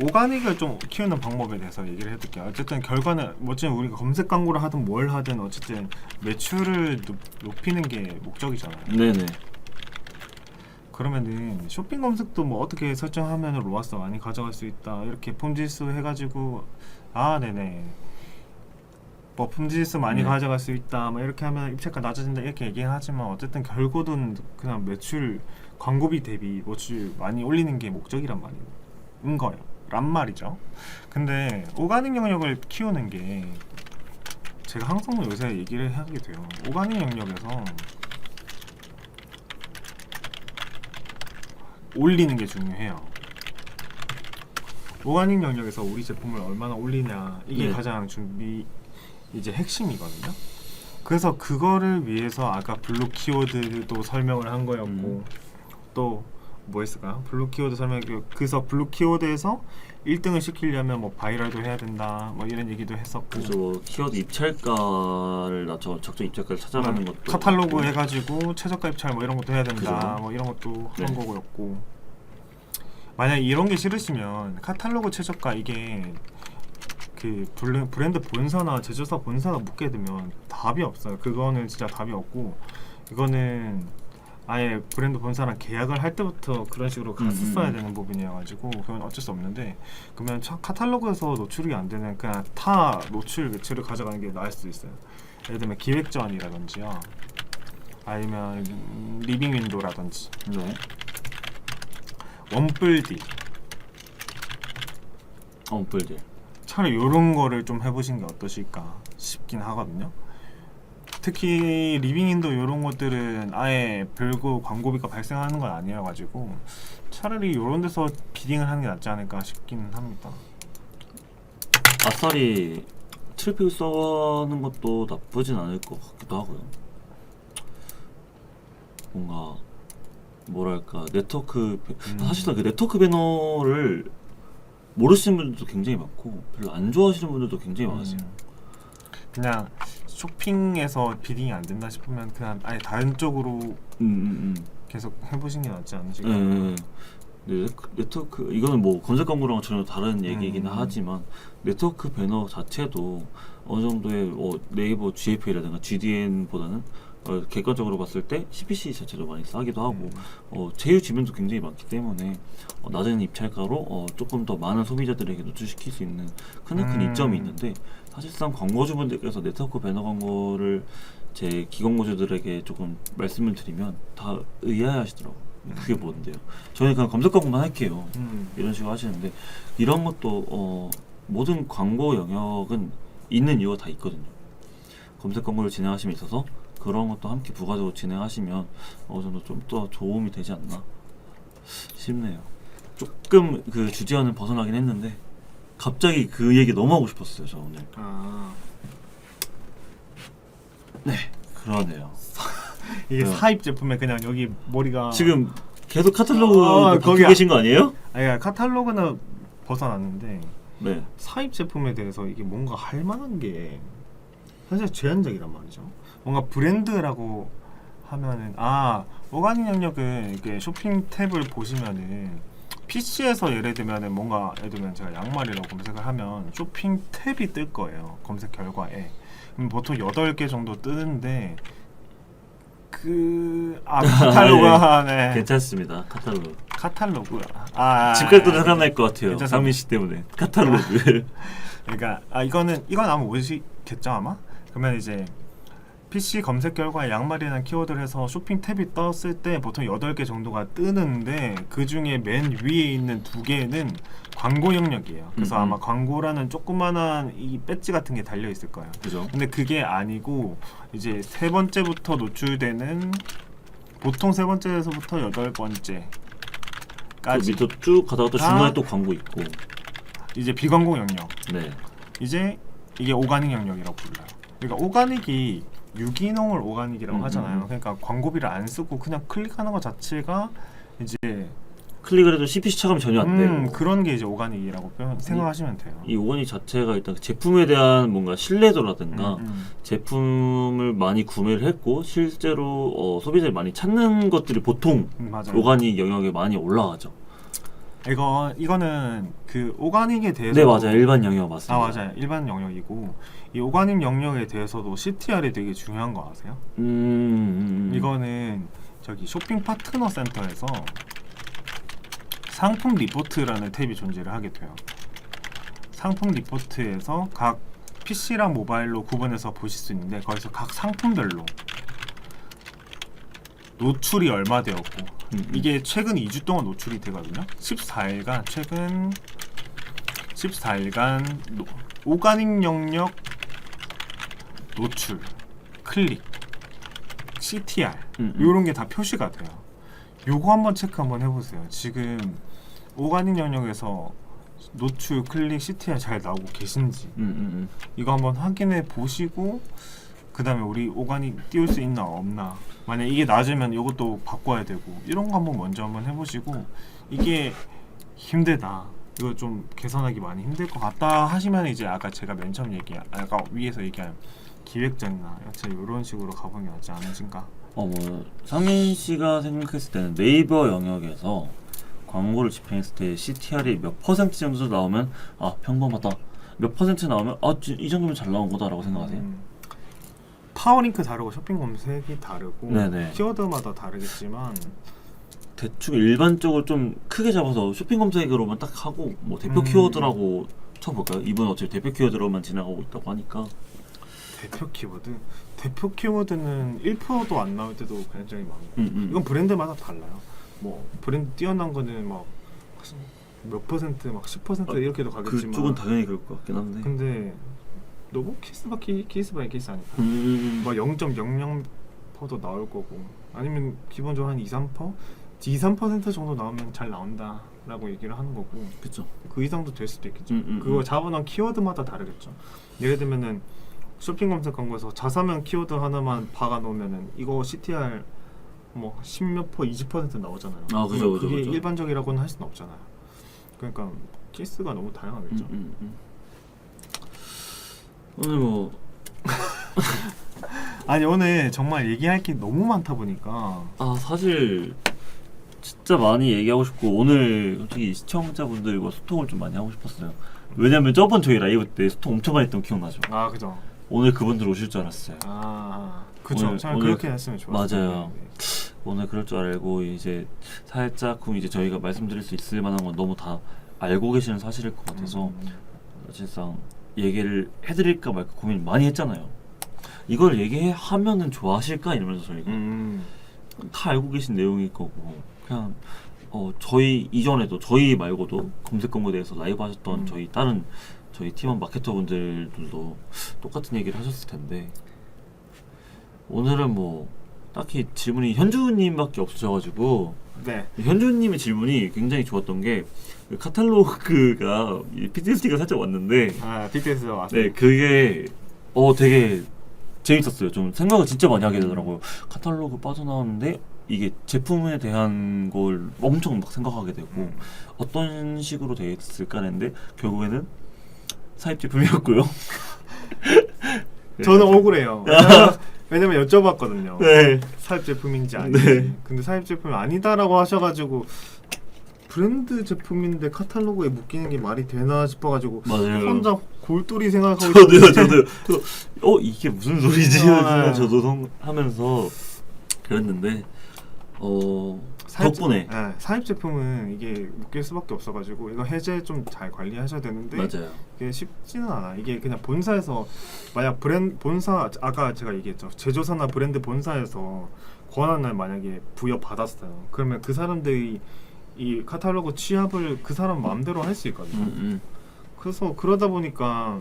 오가닉을 좀 키우는 방법에 대해서 얘기를 해볼게요. 어쨌든 결과는 어쨌든 우리가 검색 광고를 하든 뭘 하든 어쨌든 매출을 높이는 게 목적이잖아요. 네네. 그러면은 쇼핑 검색도 뭐 어떻게 설정하면 로아스 많이 가져갈 수 있다 이렇게 품질수 해가지고 네네 뭐 품질수 많이 네. 가져갈 수 있다 뭐 이렇게 하면 입찰가 낮아진다 이렇게 얘기는 하지만 어쨌든 결국은 그냥 매출 광고비 대비 매출 많이 올리는 게 목적이란 말인 거예요. 란 말이죠. 근데 오가닉 영역을 키우는 게 제가 항상 요새 얘기를 하게 돼요. 오가닉 영역에서 올리는 게 중요해요. 오가닉 영역에서 우리 제품을 얼마나 올리냐 이게 네. 가장 준비 이제 핵심이거든요. 그래서 그거를 위해서 아까 블루 키워드도 설명을 한 거였고 또 뭐 했을까? 블루 키워드 설명. 그래서 블루 키워드에서 1등을 시키려면 뭐 바이럴도 해야 된다 뭐 이런 얘기도 했었고 그래서 뭐 키워드 입찰가를 낮춰 적정 입찰가를 찾아가는 것도 카탈로그 있고. 해가지고 최저가 입찰 뭐 이런 것도 해야 된다 그죠. 뭐 이런 것도 네. 한 거였고 만약 이런 게 싫으시면 카탈로그 최저가 이게 그 브랜드 본사나 제조사 본사가 묻게 되면 답이 없어요. 그거는 진짜 답이 없고 이거는 아예 브랜드 본사랑 계약을 할 때부터 그런 식으로 갔었어야 되는 부분이어가지고 그건 어쩔 수 없는데 그러면 카탈로그에서 노출이 안 되는 그냥 타 노출 매출을 가져가는 게 나을 수도 있어요. 예를 들면 기획전이라든지요 아니면 리빙 윈도라든지 네. 원뿔디 엄플들. 차라리 이런 거를 좀 해보시는 게 어떠실까 싶긴 하거든요. 특히 리빙인도 이런 것들은 아예 별거 광고비가 발생하는 건 아니어가지고 차라리 이런 데서 비딩을 하는 게 낫지 않을까 싶긴 합니다. 아싸리 트래픽을 써는 것도 나쁘진 않을 것 같기도 하고요. 뭔가 뭐랄까 네트워크 사실은 그 네트워크 배너를 모르시는 분들도 굉장히 많고 별로 안 좋아하시는 분들도 굉장히 많으세요. 그냥 쇼핑에서 비딩이 안 된다 싶으면 그냥 아예 다른 쪽으로 계속 해보시는 게 낫지 않으실까? 네, 네트워크 이거는 뭐 검색 광고랑 전혀 다른 얘기이긴 하지만 네트워크 배너 자체도 어느 정도의 네이버 GAP라든가 GDN보다는 객관적으로 봤을 때 CPC 자체도 많이 싸기도 하고 제휴 지면도 굉장히 많기 때문에 낮은 입찰가로 조금 더 많은 소비자들에게 노출시킬 수 있는 큰 이점이 있는데 사실상 광고주분들께서 네트워크 배너 광고를 제 기광고주들에게 조금 말씀을 드리면 다 의아해하시더라고요. 그게 뭔데요? 저희는 그냥 검색 광고만 할게요. 이런 식으로 하시는데 이런 것도 모든 광고 영역은 있는 이유가 다 있거든요. 검색 광고를 진행하심에 있어서 그런 것도 함께 부가적으로 진행하시면 어느 정도 좀 더 도움이 되지 않나 싶네요. 조금 그 주제와는 벗어나긴 했는데 갑자기 그 얘기 너무 하고 싶었어요. 저 오늘. 네, 그러네요. 이게 사입 제품에 그냥 여기 머리가 지금 계속 카탈로그 거기 계신 거 아니에요? 아니 카탈로그는 벗어났는데 네. 사입 제품에 대해서 이게 뭔가 할 만한 게 사실 제한적이란 말이죠. 뭔가 브랜드라고 하면은 오가닉 영역은 이렇게 쇼핑 탭을 보시면은 PC에서 예를 들면은 뭔가 예를 들면 제가 양말이라고 검색을 하면 쇼핑 탭이 뜰 거예요. 검색 결과에. 그럼 보통 8개 정도 뜨는데 카탈로그가 네. 괜찮습니다. 카탈로그. 카탈로그야. 집갈도 생각날 것 같아요. 괜찮습니다. 상민 씨 때문에 카탈로그. 그러니까 이건 아마 오시겠죠 아마. 그러면 이제 PC 검색 결과에 양말이라는 키워드를 해서 쇼핑 탭이 떴을 때 보통 8개 정도가 뜨는데 그 중에 맨 위에 있는 2개는 광고 영역이에요. 그래서 아마 광고라는 조그만한 이 배지 같은 게 달려 있을 거예요. 그죠? 근데 그게 아니고 이제 3번째부터 노출되는 보통 3번째에서부터 8번째 까지 밑으로 쭉 가다가 또 중간에 또 광고 있고. 이제 비광고 영역. 네. 이제 이게 오가닉 영역이라고 불러요. 그러니까 오가닉이 유기농을 오가닉이라고 하잖아요. 그러니까 광고비를 안 쓰고 그냥 클릭하는 것 자체가 이제 클릭을 해도 CPC 차감이 전혀 안 되고. 그런 게 이제 오가닉이라고 생각하시면 돼요. 이 오가닉 자체가 일단 제품에 대한 뭔가 신뢰도라든가 제품을 많이 구매를 했고 실제로 소비자들이 많이 찾는 것들이 보통 맞아요. 오가닉 영역에 많이 올라가죠. 이거는 그 오가닉에 대해서 네 맞아요. 일반 영역 맞습니다. 아 맞아요. 일반 영역이고 이 오가닉 영역에 대해서도 CTR이 되게 중요한 거 아세요? 이거는 저기 쇼핑 파트너 센터에서 상품 리포트라는 탭이 존재를 하게 돼요. 상품 리포트에서 각 PC랑 모바일로 구분해서 보실 수 있는데 거기서 각 상품별로 노출이 얼마 되었고 이게 최근 2주 동안 노출이 되거든요. 14일간 최근 14일간 오가닉 영역 노출, 클릭, CTR 이런 게 다 표시가 돼요. 요거 한번 체크 한번 해보세요. 지금 오가닉 영역에서 노출, 클릭, CTR 잘 나오고 계신지 이거 한번 확인해 보시고 그 다음에 우리 오가닉 띄울 수 있나 없나 만약 이게 낮으면 이것도 바꿔야 되고 이런 거 한번 먼저 한번 해보시고 이게 힘들다 이거 좀 개선하기 많이 힘들 것 같다 하시면 이제 아까 제가 맨 처음 아까 위에서 얘기한 기획전이나 여튼 이런 식으로 가보는 게 낫지 않으신가. 뭐 상민 씨가 생각했을 때는 네이버 영역에서 광고를 집행했을 때 CTR이 몇 퍼센트 정도 나오면 아 평범하다, 몇 퍼센트 나오면 아 이 정도면 잘 나온 거다라고 생각하세요? 파워링크 다르고 쇼핑 검색이 다르고 네네. 키워드마다 다르겠지만 대충 일반적으로 좀 크게 잡아서 쇼핑 검색으로만 딱 하고 뭐 대표 키워드라고 쳐볼까요? 이분은 어차피 대표 키워드로만 지나가고 있다고 하니까. 대표 키워드는 1%도 안 나올 때도 굉장히 많고 이건 브랜드마다 달라요. 뭐 브랜드 뛰어난 거는 막 몇 퍼센트 막 10% 이렇게도 가겠지만 그쪽은 당연히 그럴 것 같긴 한데 근데 너무 케이스 바이 케이스 아닐까? 뭐 0.00%도 나올 거고 아니면 기본적으로 한 2-3%? 2-3% 정도 나오면 잘 나온다라고 얘기를 하는 거고 그쵸. 그 이상도 될 수도 있겠죠. 그거 잡아놓은 키워드마다 다르겠죠. 예를 들면은 쇼핑 검색 광고에서 자사면 키워드 하나만 박아 놓으면은 이거 CTR 뭐 10몇 %, 20% 나오잖아요. 아 그죠. 그게 그죠. 일반적이라고는 할 수는 없잖아요. 그러니까 케이스가 너무 다양하겠죠. 오늘 뭐 아니 오늘 정말 얘기할 게 너무 많다 보니까 사실 진짜 많이 얘기하고 싶고 오늘 솔직히 시청자분들과 소통을 좀 많이 하고 싶었어요. 왜냐면 저번 저희 라이브 때 소통 엄청 많이 했던 거 기억나죠? 아 그죠. 오늘 그분들 오실 줄 알았어요. 그죠. 참 그렇게 했으면 좋았어요. 맞아요. 오늘 그럴 줄 알고 이제 살짝 이제 저희가 말씀드릴 수 있을 만한 건 너무 다 알고 계시는 사실일 것 같아서 사실상 얘기를 해드릴까 말까 고민 많이 했잖아요. 이걸 얘기하면은 좋아하실까 이러면서 저희가 다 알고 계신 내용일 거고 그냥 저희 이전에도 저희 말고도 검색 광고에 대해서 라이브 하셨던 저희 팀원 마케터 분들도 똑같은 얘기를 하셨을 텐데 오늘은 뭐 딱히 질문이 현주님밖에 없으셔가지고 네. 현주님의 질문이 굉장히 좋았던 게 그 카탈로그가 PTSD가 살짝 왔는데 BTS가 왔어요. 네 그게 되게 재밌었어요. 좀 생각을 진짜 많이 하게 되더라고요. 카탈로그 빠져나왔는데 이게 제품에 대한 걸 엄청 막 생각하게 되고 어떤 식으로 되었을까 했는데 결국에는 사입 제품이었고요. 저는 억울해요. 왜냐면 여쭤봤거든요. 네. 사입 제품인지 아닌지. 네. 근데 사입 제품이 아니다라고 하셔가지고 브랜드 제품인데 카탈로그에 묶이는 게 말이 되나 싶어가지고 맞아요. 혼자 골똘히 생각하고 저도요. 이게 무슨 소리지? 저도 하면서 그랬는데 덕분에 사입 제품은 이게 묶일 수밖에 없어가지고 이거 해제 좀 잘 관리하셔야 되는데 맞아요. 이게 쉽지는 않아. 이게 그냥 본사에서 만약 본사 아까 제가 얘기했죠. 제조사나 브랜드 본사에서 권한을 만약에 부여받았어요. 그러면 그 사람들이 이 카탈로그 취합을 그 사람 마음대로 할 수 있거든요. 그래서 그러다 보니까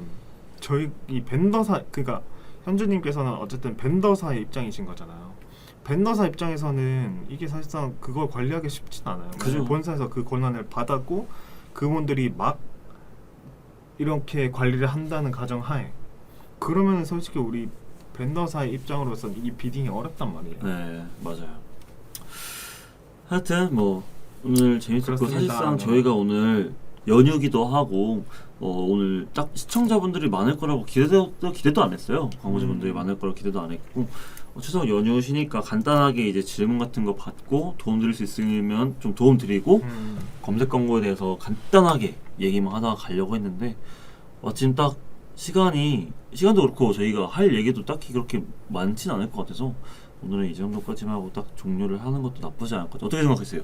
저희 이 벤더사 그러니까 현주님께서는 어쨌든 벤더사의 입장이신 거잖아요. 벤더사 입장에서는 이게 사실상 그걸 관리하기 쉽진 않아요. 그죠. 본사에서 그 권한을 받았고 그분들이 막 이렇게 관리를 한다는 가정하에 그러면 솔직히 우리 벤더사의 입장으로서 이 비딩이 어렵단 말이에요. 네, 맞아요. 하여튼 뭐 오늘 재밌었고 그렇습니다. 사실상 네. 저희가 오늘 연휴기도 하고 오늘 딱 시청자분들이 많을 거라고 기대도 안 했어요. 광고주분들이 많을 거라고 기대도 안 했고 추석 연휴시니까 간단하게 이제 질문 같은 거 받고 도움 드릴 수 있으면 좀 도움 드리고 검색 광고에 대해서 간단하게 얘기만 하다가 가려고 했는데 마침 딱 시간도 그렇고 저희가 할 얘기도 딱히 그렇게 많진 않을 것 같아서 오늘은 이 정도까지만 하고 딱 종료를 하는 것도 나쁘지 않을 것 같아요. 어떻게 생각하세요?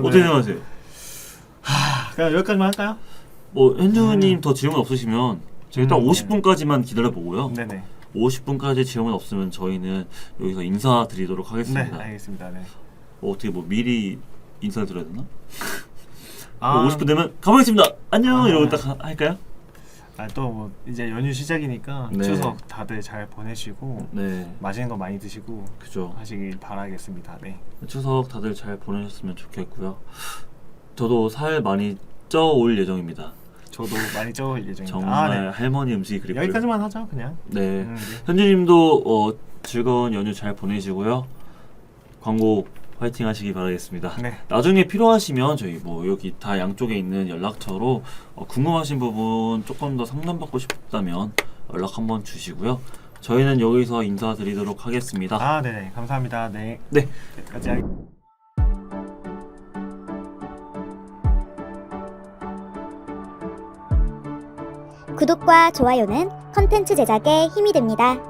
어떻게 생각하세요? 그냥 여기까지만 할까요? 뭐 현주님 더 질문 없으시면 저희 딱 50분까지만 기다려보고요. 네네. 50분까지 질문 없으면 저희는 여기서 인사드리도록 네, 하겠습니다. 알겠습니다. 네. 어떻게 뭐 미리 인사드려야 되나? 아, 50분 되면 가보겠습니다. 안녕 이러고 딱 할까요? 또 뭐 이제 연휴 시작이니까 네. 추석 다들 잘 보내시고 네, 맛있는 거 많이 드시고 그죠. 하시길 바라겠습니다. 네. 추석 다들 잘 보내셨으면 좋겠고요. 저도 살 많이 쪄올 예정입니다. 저도 많이 쪄올 예정입니다. 정말 할머니 음식이 그립고요. 여기까지만 하죠, 그냥. 네, 네. 현주님도 즐거운 연휴 잘 보내시고요. 광고 화이팅 하시기 바라겠습니다. 네. 나중에 필요하시면 저희 뭐 여기 다 양쪽에 있는 연락처로 궁금하신 부분 조금 더 상담받고 싶다면 연락 한번 주시고요. 저희는 여기서 인사드리도록 하겠습니다. 네네. 감사합니다. 네. 네. 여기까지 할... 구독과 좋아요는 컨텐츠 제작에 힘이 됩니다.